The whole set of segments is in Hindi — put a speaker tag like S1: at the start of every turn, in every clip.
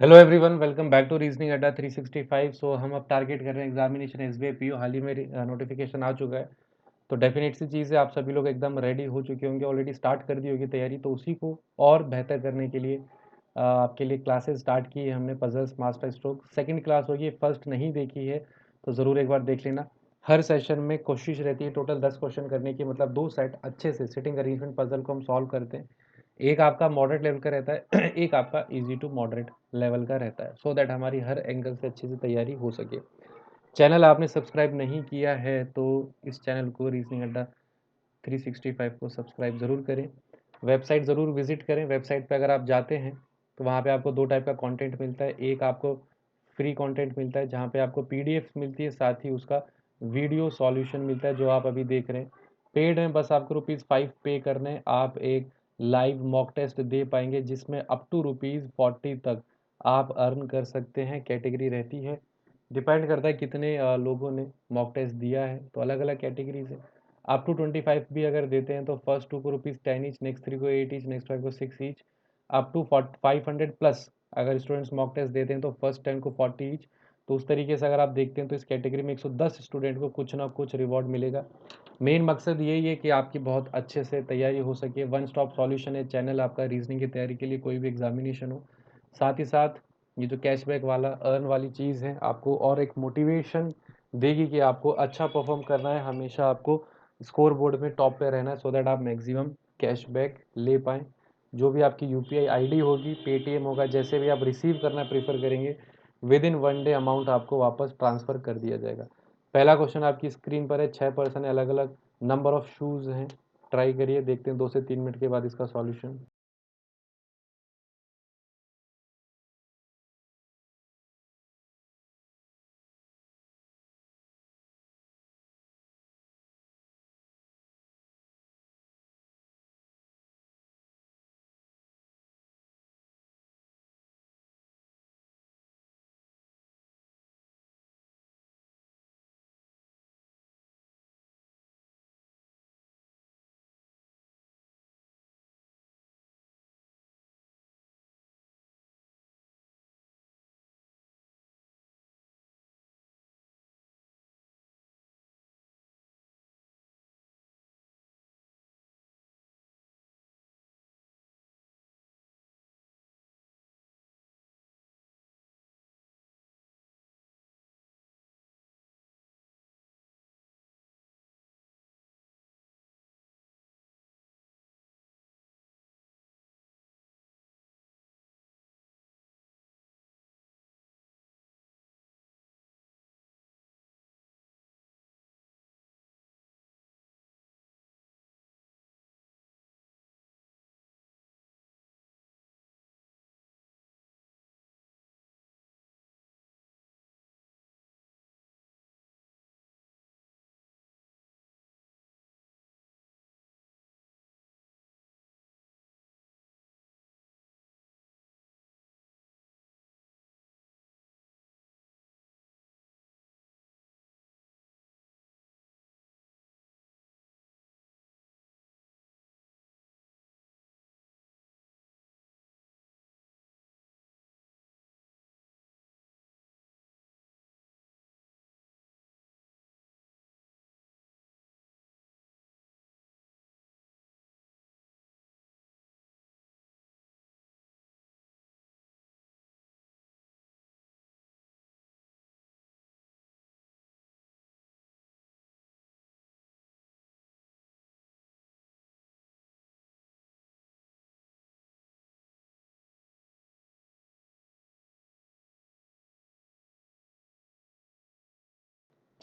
S1: Hello everyone, welcome back to reasoning Adda 365। So हम अब टारगेट कर रहे हैं एग्जामिनेशन एसबीआई पीओ। हाल ही में नोटिफिकेशन आ चुका है, तो डेफिनेट सी चीज़ है, आप सभी लोग एकदम रेडी हो चुके होंगे, ऑलरेडी स्टार्ट कर दी होगी तैयारी। तो उसी को और बेहतर करने के लिए आपके लिए क्लासेस स्टार्ट की है हमने। Puzzles master stroke second class होगी, फर्स्ट नहीं देखी है तो ज़रूर एक बार देख लेना। हर सेशन में कोशिश रहती है टोटल 10 क्वेश्चन करने की, मतलब 2 सेट अच्छे से सिटिंग अरेंजमेंट पजल को हम सॉल्व करते हैं। एक आपका मॉडरेट लेवल का रहता है एक आपका इजी टू मॉडरेट लेवल का रहता है, सो दैट हमारी हर एंगल से अच्छे से तैयारी हो सके। चैनल आपने सब्सक्राइब नहीं किया है तो इस चैनल को रीजनिंग अड्डा 365 को सब्सक्राइब ज़रूर करें। वेबसाइट ज़रूर विजिट करें। वेबसाइट पे अगर आप जाते हैं तो वहाँ पे आपको 2 टाइप का कंटेंट मिलता है। एक आपको फ्री कंटेंट मिलता है जहाँ पे आपको पीडीएफ मिलती है, साथ ही उसका वीडियो सॉल्यूशन मिलता है जो आप अभी देख रहे हैं। पेड में बस आपको ₹5 पे करने हैं, आप एक लाइव मॉक टेस्ट दे पाएंगे जिसमें अप टू ₹40 तक आप अर्न कर सकते हैं। कैटेगरी रहती है, डिपेंड करता है कितने लोगों ने मॉक टेस्ट दिया है, तो अलग अलग कैटेगरीज है। अप टू 25 भी अगर देते हैं तो फर्स्ट 2 को ₹10 ईच, नेक्स्ट 3 को 8 ईच, नेक्स्ट 5 को 6 ईच। अप टू 500 प्लस अगर स्टूडेंट्स मॉक टेस्ट देते हैं तो फर्स्ट 10 को 40 ईच। तो उस तरीके से अगर आप देखते हैं तो इस कैटेगरी में 110 स्टूडेंट को कुछ ना कुछ रिवॉर्ड मिलेगा। मेन मकसद यही है कि आपकी बहुत अच्छे से तैयारी हो सके। वन स्टॉप सॉल्यूशन है चैनल आपका रीजनिंग की तैयारी के लिए, कोई भी एग्जामिनेशन हो। साथ ही साथ ये जो कैशबैक वाला अर्न वाली चीज़ है आपको और एक मोटिवेशन देगी कि आपको अच्छा परफॉर्म करना है, हमेशा आपको स्कोर बोर्ड में टॉप पे रहना है, सो दैट आप मैक्सिमम कैशबैक ले पाएँ। जो भी आपकी यूपीआई आईडी होगी, पेटीएम होगा, जैसे भी आप रिसीव करना प्रीफर करेंगे, विद इन 1 डे अमाउंट आपको वापस ट्रांसफ़र कर दिया जाएगा। पहला क्वेश्चन आपकी स्क्रीन पर है। 6 पर्सन है, अलग अलग नंबर ऑफ शूज़ हैं। ट्राई करिए, देखते हैं 2 से 3 मिनट के बाद इसका सॉल्यूशन।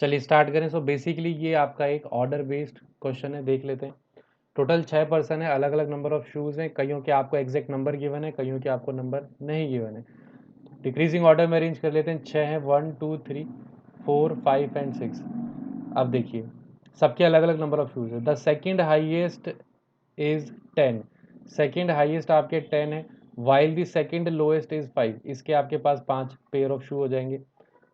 S1: चलिए स्टार्ट करें। सो बेसिकली ये आपका एक ऑर्डर बेस्ड क्वेश्चन है, देख लेते हैं। टोटल 6 पर्सन है, अलग अलग नंबर ऑफ शूज़ हैं, कईयों के आपको एग्जैक्ट नंबर गिवन है, कईयों के आपको नंबर नहीं गिवन है। डिक्रीजिंग ऑर्डर में अरेंज कर लेते हैं। 6 हैं, 1 2 3 4 5 एंड 6। अब देखिए सबके अलग अलग नंबर ऑफ शूज़ है। The second highest is 10। Second highest आपके 10 है, while the second lowest is 5। इसके आपके पास 5 पेयर ऑफ शू हो जाएंगे।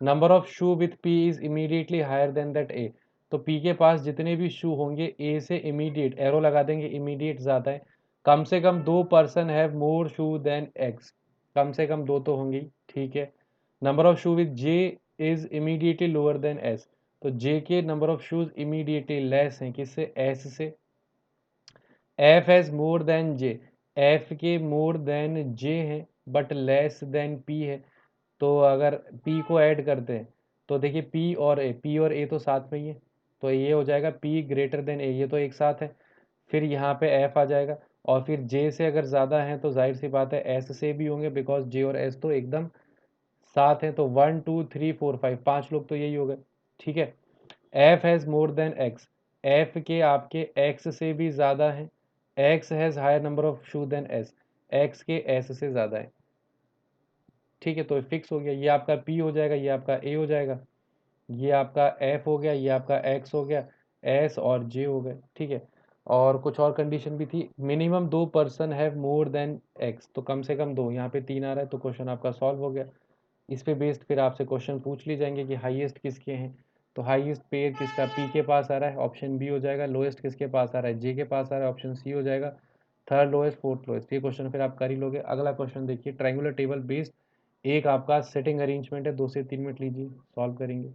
S1: Number of shoe with P is immediately higher than that A. तो पी के पास जितने भी शू होंगे ए से इमीडिएट, एरो लगा देंगे, इमीडिएट ज़्यादा है। कम से कम 2 person have more shoe than X. कम से कम 2 तो होंगे ही, ठीक है। Number of shoe with J is immediately lower than S, तो जे के number of shoes immediately less हैं किससे, एस से। F has more than J, F के मोर देन जे हैं बट लेस देन पी है, तो अगर पी को ऐड करते हैं तो देखिए पी और ए तो साथ में ही है, तो ये हो जाएगा पी ग्रेटर देन ए, ये तो एक साथ है। फिर यहाँ पे एफ आ जाएगा, और फिर जे से अगर ज़्यादा है तो जाहिर सी बात है एस से भी होंगे, बिकॉज जे और एस तो एकदम साथ हैं, तो 1 2 3 4 5, 5 लोग तो यही हो गए, ठीक है। F has more than X, F के आपके एक्स से भी ज़्यादा हैं, X has higher number of shoe than S, X के एस से ज़्यादा है, ठीक है। तो फिक्स हो गया, ये आपका पी हो जाएगा, ये आपका ए हो जाएगा, ये आपका एफ हो गया, ये आपका एक्स हो गया, एस और जे हो गए, ठीक है। और कुछ और कंडीशन भी थी, minimum 2 person have more than x, तो कम से कम 2, यहाँ पे 3 आ रहा है, तो क्वेश्चन आपका सॉल्व हो गया। इस पे बेस्ड फिर आपसे क्वेश्चन पूछ ली जाएंगे कि हाईएस्ट किसके हैं, तो हाईएस्ट पेयर किसका, पी के पास आ रहा है, ऑप्शन बी हो जाएगा। लोएस्ट किसके पास आ रहा है, जे के पास आ रहा है, ऑप्शन सी हो जाएगा। थर्ड लोएस्ट, फोर्थ लोएस्ट, ये क्वेश्चन फिर आप कर ही लोगे। अगला क्वेश्चन देखिए, ट्रायंगुलर टेबल बेस्ड एक आपका सेटिंग अरेंजमेंट है, 2 से 3 मिनट लीजिए, सॉल्व करेंगे।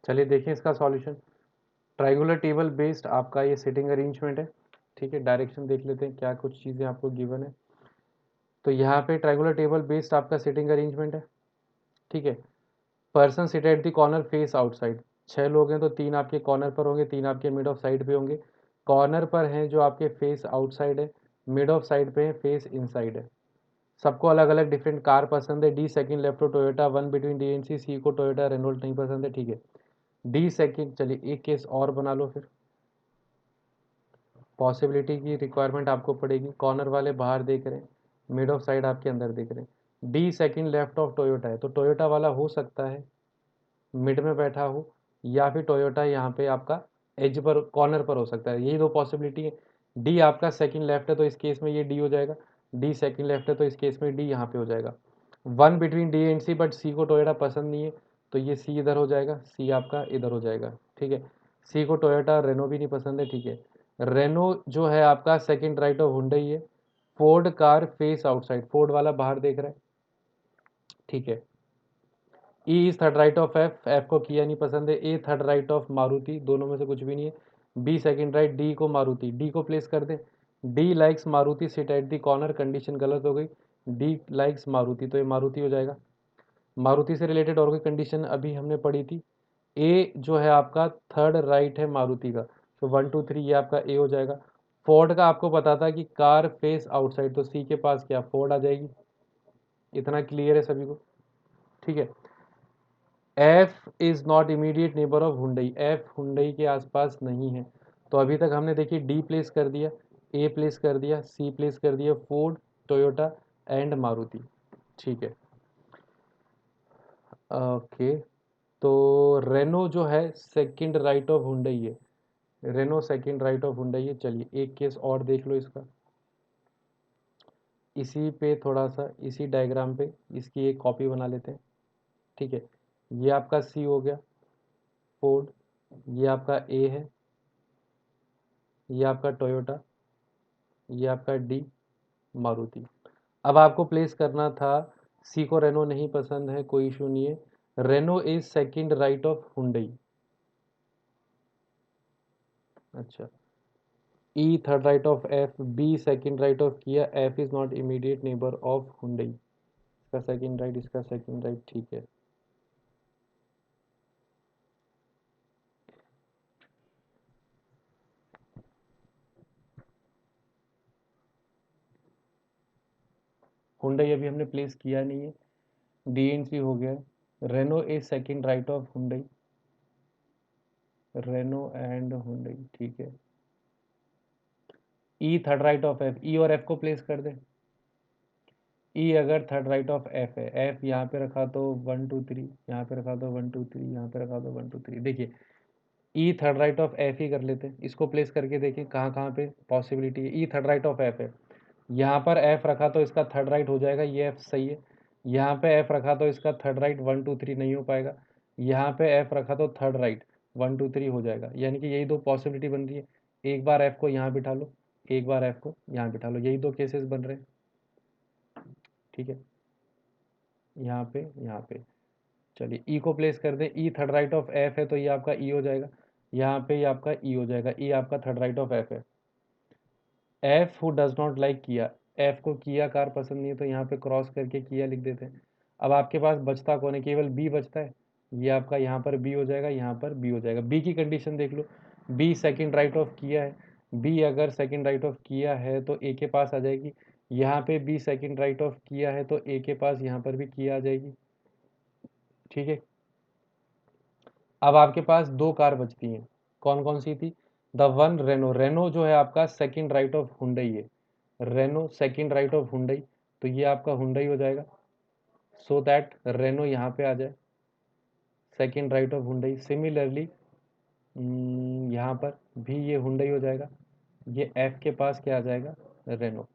S1: चलिए देखिए इसका सॉल्यूशन। ट्रायंगुलर टेबल बेस्ड आपका ये सिटिंग अरेंजमेंट है, ठीक है। डायरेक्शन देख लेते हैं क्या कुछ चीज़ें आपको गिवन है। तो यहाँ पे ट्रायंगुलर टेबल बेस्ड आपका सिटिंग अरेंजमेंट है, ठीक है। Person sit at the corner face outside, 6 लोग हैं तो 3 आपके कॉर्नर पर होंगे, 3 आपके मिड ऑफ साइड पे होंगे। कॉर्नर पर हैं जो आपके फेस आउटसाइड है, मिड ऑफ साइड पे है फेस इनसाइड है। सबको अलग अलग डिफरेंट कार पसंद है, D second left to Toyota, one between D and C, C को टोयोटा रेनोल्ट नहीं पसंद है, ठीक है। डी सेकंड, चलिए एक केस और बना लो फिर। पॉसिबिलिटी की रिक्वायरमेंट आपको पड़ेगी, कॉर्नर वाले बाहर देख रहे हैं, मिड ऑफ साइड आपके अंदर देख रहे हैं। D second left of Toyota है, तो टोयोटा वाला हो सकता है मिड में बैठा हो, या फिर टोयोटा यहाँ पे आपका एज पर कॉर्नर पर हो सकता है, यही 2 पॉसिबिलिटी है। डी आपका सेकंड लेफ्ट है तो इस केस में ये डी हो जाएगा, डी सेकंड लेफ्ट है तो इस केस में डी यहाँ पे हो जाएगा। One between D and C, but C को टोयोटा पसंद नहीं है, तो ये सी इधर हो जाएगा, सी आपका इधर हो जाएगा, ठीक है। सी को टोयोटा रेनो भी नहीं पसंद है, ठीक है। रेनो जो है आपका सेकंड राइट ऑफ हुंडई है। Ford car face outside, Ford वाला बाहर देख रहा है, ठीक है। E is third right of F, F को किया नहीं पसंद है। ए थर्ड राइट ऑफ मारुति, दोनों में से कुछ भी नहीं है। बी सेकंड राइट, डी को मारुति, डी को प्लेस कर दे। D likes Maruti sit at the corner, condition गलत हो गई, डी लाइक्स मारुति, तो ये मारुति हो जाएगा। मारुति से रिलेटेड और कोई कंडीशन अभी हमने पढ़ी थी, ए जो है आपका थर्ड राइट है मारुति का, तो 1 2 3 ये आपका ए हो जाएगा। फोर्ड का आपको पता था कि कार फेस आउटसाइड, तो सी के पास क्या फोर्ड आ जाएगी। इतना क्लियर है सभी को। ठीक है। F is not immediate neighbour of Hyundai, F Hyundai के आसपास नहीं है। तो अभी तक हमने देखिए डी प्लेस कर दिया, ए प्लेस कर दिया, सी प्लेस कर दिया, फोर्ड, टोयोटा एंड मारुति। ठीक है, ओके। तो रेनो जो है सेकंड राइट ऑफ हुंडई है, Renault second right of Hyundai है। चलिए एक केस और देख लो इसका, इसी पे थोड़ा सा, इसी डायग्राम पे इसकी एक कॉपी बना लेते हैं। ठीक है, ये आपका सी हो गया फोर्ड, ये आपका ए है, ये आपका टोयोटा, ये आपका डी मारुति। अब आपको प्लेस करना था, सी को रेनो नहीं पसंद है, कोई इशू नहीं है। Renault is second right of Hyundai. अच्छा, E third right of F, B second right of किया, F is not immediate neighbour of Hyundai. इसका सेकंड राइट, इसका सेकंड राइट, ठीक है। हुंडई अभी हमने प्लेस किया नहीं है, डी एंड सी हो गया है। Renault is second right of Hyundai, Renault and Hyundai, ठीक है। E third right of F, E और एफ को प्लेस कर दे। ई अगर थर्ड राइट ऑफ एफ है, एफ यहाँ पे रखा तो 1 2 3, यहाँ पे रखा तो 1 2 3, यहाँ पे रखा तो 1 2 3। देखिए E third right of F ही कर लेते हैं, इसको प्लेस करके देखें कहाँ कहाँ पे पॉसिबिलिटी है। E third right of F है, यहाँ पर एफ रखा तो इसका थर्ड राइट हो जाएगा, ये एफ सही है। यहाँ पे एफ रखा तो इसका थर्ड राइट 1 2 3 नहीं हो पाएगा। यहाँ पे एफ रखा तो थर्ड राइट 1 2 3 हो जाएगा, यानी कि यही दो पॉसिबिलिटी बन रही है। एक बार एफ को यहाँ बिठा लो, एक बार एफ को यहाँ बिठा लो, यही दो केसेस बन रहे हैं। ठीक है, यहाँ पे, यहाँ पे। चलिए ई को प्लेस कर दे, E third right of F है तो ये आपका ई हो जाएगा, यहाँ पे ये आपका ई हो जाएगा, ई आपका थर्ड राइट ऑफ एफ है। F who does not like किया, एफ को किया कार पसंद नहीं है तो यहाँ पे क्रॉस करके किया लिख देते हैं। अब आपके पास बचता कौन है, केवल बी बचता है। ये आपका यहाँ पर बी हो जाएगा, यहाँ पर बी हो जाएगा। बी की कंडीशन देख लो, बी सेकंड राइट ऑफ किया है, बी अगर सेकंड राइट ऑफ किया है तो ए के पास आ जाएगी। यहाँ पे बी सेकंड राइट ऑफ किया है तो ए के पास यहाँ पर भी किया आ जाएगी। ठीक है, अब आपके पास दो कार बचती हैं, कौन कौन सी थी, द वन रेनो, रेनो जो है आपका सेकंड राइट ऑफ हुंडई है, Renault second right of Hyundai, तो ये आपका हुंडई हो जाएगा। सो दैट रेनो यहाँ पे आ जाए, second right of Hyundai. Similarly यहाँ पर भी ये हुंडई हो जाएगा, ये एफ के पास क्या आ जाएगा, रेनो।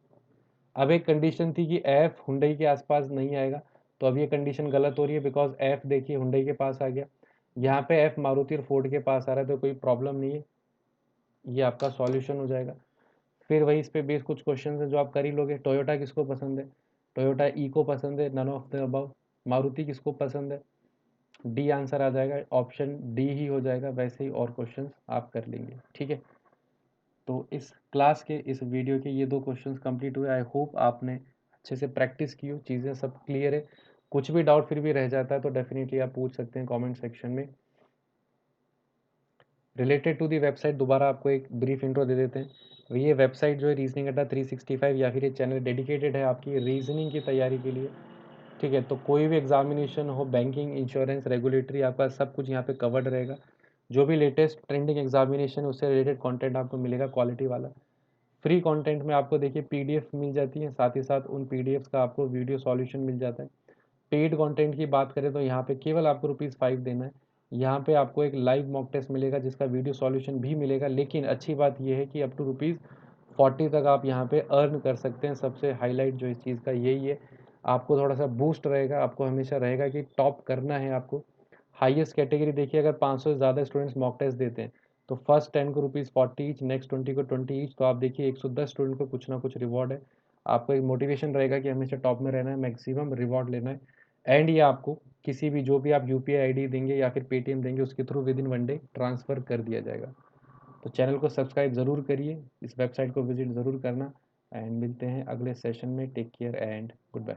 S1: अब एक कंडीशन थी कि एफ हुंडई के आसपास नहीं आएगा, तो अब ये कंडीशन गलत हो रही है, बिकॉज एफ देखिए हुंडई के पास आ गया। यहाँ पे एफ मारुति और फोर्ड के पास आ रहा है तो कोई प्रॉब्लम नहीं है, ये आपका सॉल्यूशन हो जाएगा। फिर वही इस पे बेस कुछ क्वेश्चन है जो आप कर ही लोगे। टोयोटा किसको पसंद है, टोयोटा ई को पसंद है, none of the above. Maruti किसको पसंद है, डी आंसर आ जाएगा, ऑप्शन डी ही हो जाएगा। वैसे ही और क्वेश्चंस आप कर लेंगे। ठीक है, तो इस क्लास के, इस वीडियो के ये दो क्वेश्चंस कंप्लीट हुए। आई होप आपने अच्छे से प्रैक्टिस की हो, चीज़ें सब क्लियर है। कुछ भी डाउट फिर भी रह जाता है तो डेफिनेटली आप पूछ सकते हैं कमेंट सेक्शन में। रिलेटेड टू दी वेबसाइट दोबारा आपको एक ब्रीफ इंट्रो दे देते हैं। ये वेबसाइट जो है रीजनिंग अड्डा 365 या फिर ये चैनल डेडिकेटेड है आपकी रीजनिंग की तैयारी के लिए। ठीक है, तो कोई भी एग्जामिनेशन हो, बैंकिंग, इंश्योरेंस, रेगुलेटरी, आपका सब कुछ यहाँ पे कवर्ड रहेगा। जो भी लेटेस्ट ट्रेंडिंग एग्जामिनेशन है उससे रिलेटेड कंटेंट आपको मिलेगा क्वालिटी वाला। फ्री कंटेंट में आपको देखिए पीडीएफ मिल जाती है, साथ ही साथ उन पीडीएफ का आपको वीडियो सॉल्यूशन मिल जाता है। पेड कंटेंट की बात करें तो यहाँ पे केवल आपको ₹5 देना है। यहाँ पे आपको एक लाइव मॉक टेस्ट मिलेगा जिसका वीडियो सॉल्यूशन भी मिलेगा, लेकिन अच्छी बात यह है कि अप टू ₹40 तक आप यहाँ पे अर्न कर सकते हैं। सबसे हाईलाइट जो इस चीज़ का यही है, आपको थोड़ा सा बूस्ट रहेगा, आपको हमेशा रहेगा कि टॉप करना है आपको। हाईएस्ट कैटेगरी देखिए, अगर 500 से ज़्यादा स्टूडेंट्स मॉक टेस्ट देते हैं तो फर्स्ट 10 को ₹40 ईच, नेक्स्ट 20 को 20 ईच। तो आप देखिए 110 स्टूडेंट को कुछ ना कुछ रिवॉर्ड है। आपको एक मोटिवेशन रहेगा कि हमेशा टॉप में रहना है, मैक्सिमम रिवॉर्ड लेना है। एंड ये आपको किसी भी, जो भी आप यूपीआई आईडी देंगे या फिर पेटीएम देंगे, उसके through with in 1 day transfer कर दिया जाएगा। तो चैनल को सब्सक्राइब ज़रूर करिए, इस वेबसाइट को विजिट ज़रूर करना। एंड मिलते हैं अगले सेशन में। Take care and good bye.